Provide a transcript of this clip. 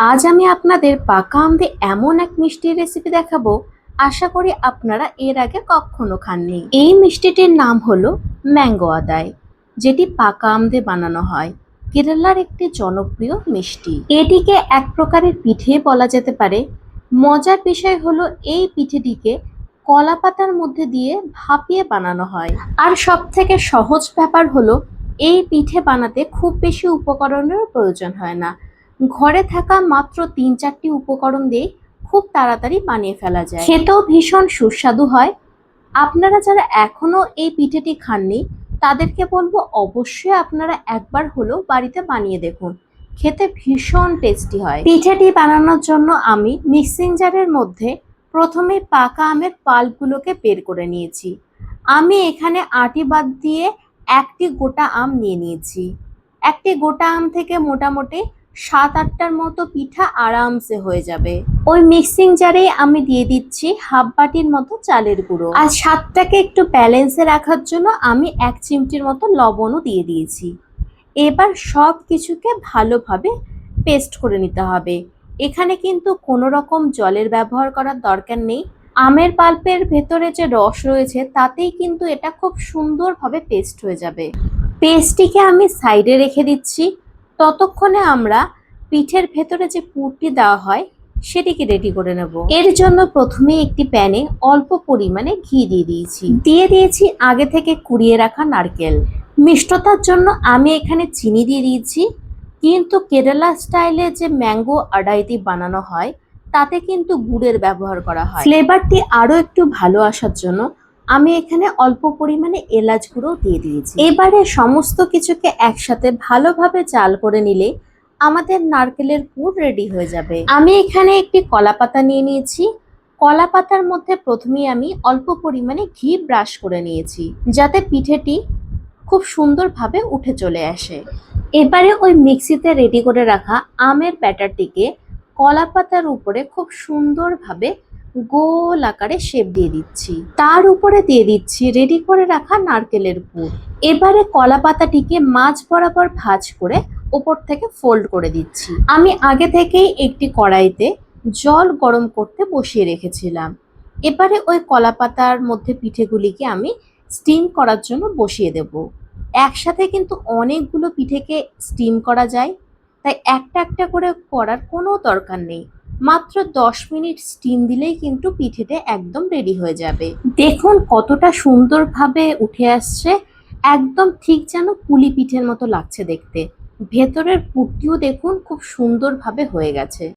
আজ আমি আপনাদের পাকা আম দিয়ে এমন এক মিষ্টির রেসিপি দেখাবো, আশা করি আপনারা এর আগে কখনো খাননি। এই মিষ্টিটির নাম হলো ম্যাঙ্গো আদায়, যেটি পাকা আম দিয়ে বানানো হয়। কেরালার একটি জনপ্রিয় মিষ্টি। এটিকে এক প্রকারের পিঠে বলা যেতে পারে। মজার বিষয় হলো এই পিঠেটিকে কলা পাতার মধ্যে দিয়ে ভাপিয়ে বানানো হয়। আর সব থেকে সহজ ব্যাপার হলো এই পিঠে বানাতে খুব বেশি উপকরণের প্রয়োজন হয় না। ঘরে থাকা মাত্র ৩-৪টি উপকরণ দিয়ে খুব তাড়াতাড়ি বানিয়ে ফেলা যায়। খেতেও ভীষণ সুস্বাদু হয়। আপনারা যারা এখনো এই পিঠেটি খাননি তাদেরকে বলবো অবশ্যই আপনারা একবার হলেও বাড়িতে বানিয়ে দেখুন। খেতে ভীষণ টেস্টি হয়। পিঠেটি বানানোর জন্য আমি মিক্সিং জারের মধ্যে প্রথমে পাকা আমের পাল্পগুলোকে বের করে নিয়েছি। আমি এখানে আটি বাদ দিয়ে একটি গোটা আম নিয়ে নিয়েছি। একটি গোটা আম থেকে মোটামুটি ৭-৮টার মতো পিঠা আরামসে হয়ে যাবে। ওই মিক্সিং জারে আমি দিয়ে দিচ্ছি হাফ বাটির মতো চালের গুঁড়ো। আর স্বাদটাকে একটু ব্যালেন্সে রাখার জন্য আমি ১ চিমটির মতো লবণও দিয়ে দিয়েছি। এবার সব কিছুকে ভালোভাবে পেস্ট করে নিতে হবে। এখানে কিন্তু কোনো রকম জলের ব্যবহার করার দরকার নেই। আমের পাল্পের ভেতরে যে রস রয়েছে তাতেই কিন্তু এটা খুব সুন্দরভাবে পেস্ট হয়ে যাবে। পেস্টটিকে আমি সাইডে রেখে দিচ্ছি। ততক্ষণে আমরা পিঠের ভেতরে যে পুরটি দেওয়া হয় সেটিকে রেডি করে নেব। এর জন্য প্রথমে একটি প্যানে অল্প পরিমাণে ঘি দিয়ে দিয়েছি আগে থেকে কুড়িয়ে রাখা নারকেল। মিষ্টতার জন্য আমি এখানে চিনি দিয়ে দিয়েছি, কিন্তু কেরালা স্টাইলে যে ম্যাঙ্গো আডাইতি বানানো হয় তাতে কিন্তু গুড়ের ব্যবহার করা হয়। ফ্লেভারটি আরো একটু ভালো আসার জন্য আমি এখানে অল্প পরিমাণে এলাচ গুঁড়ো দিয়ে দিয়েছি। এবারে সমস্ত কিছুকে একসাথে ভালোভাবে জাল করে নিলে আমাদের নারকেলের পুর রেডি হয়ে যাবে। আমি এখানে একটি কলা পাতা নিয়ে নিয়েছি। কলা পাতার মধ্যে প্রথমেই আমি অল্প পরিমাণে ঘি ব্রাশ করে নিয়েছি, যাতে পিঠেটি খুব সুন্দরভাবে উঠে চলে আসে। এবারে ওই মিক্সিতে রেডি করে রাখা আমের ব্যাটারটিকে কলা পাতার উপরে খুব সুন্দরভাবে গোল আকারে শেপ দিয়ে দিচ্ছি। তার উপরে দিয়ে দিচ্ছি রেডি করে রাখা নারকেলের পুর। এবারে কলা পাতাটিকে মাঝ বরাবর ভাঁজ করে উপর থেকে ফোল্ড করে দিচ্ছি। আমি আগে থেকেই একটি কড়াইতে জল গরম করতে বসিয়ে রেখেছিলাম। এবারে ওই কলা পাতার মধ্যে পিঠেগুলিকে আমি স্টিম করার জন্য বসিয়ে দেব। একসাথে কিন্তু অনেকগুলো পিঠেকে স্টিম করা যায়, তাই একটা একটা করে করার কোনো দরকার নেই। মাত্র ১০ মিনিট স্টিম দিলেই কিন্তু পিঠেটা একদম রেডি হয়ে যাবে। দেখুন কতটা সুন্দরভাবে উঠে আসছে, একদম ঠিক যেন পুলি পিঠের মতো লাগছে দেখতে। ভেতরের পুরটিও দেখুন খুব সুন্দরভাবে হয়ে গেছে।